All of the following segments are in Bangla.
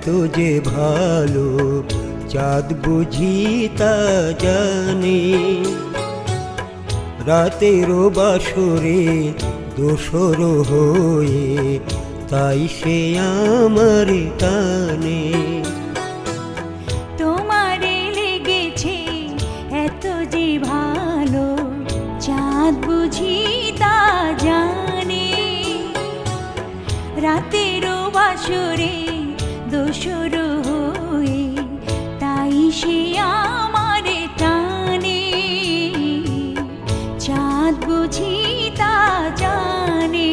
এত যে ভালো চাঁদ বুঝি তা জানে। রাতেরও বাসরে দোসর হয়ে তাই সে আমার টানে। তোমারে লেগেছে এত যে ভালো চাঁদ বুঝি তা জানে। রাতেরও বাসরে দোসর হয়ে তাই সে আমার টানে। চাঁদ বুঝি তা জানে।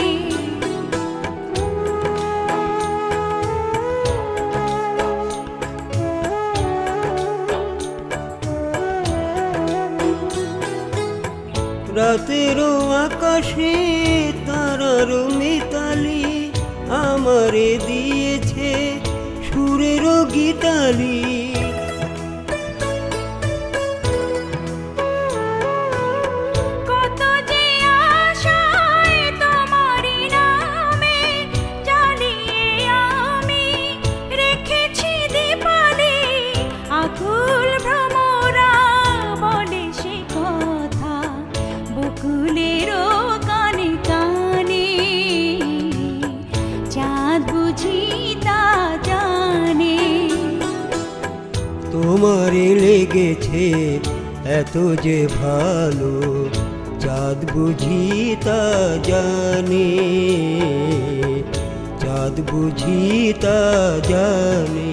রাতেরও আকাশে তারার মিতালি আমারে দিয়েছে সুরেরও গীতালি। কত যে আশায় তোমারি নামে জ্বালিয়ে আমি রেখেছি দীপালি। আকুল ভ্রমরা বলে সে কথা বকুলেরও কানে কানে। চাঁদ বুঝি তা জানে। তোমারে লেগেছে এত যে ভালো চাঁদ বুঝি তা জানে। চাঁদ বুঝি তা জানে।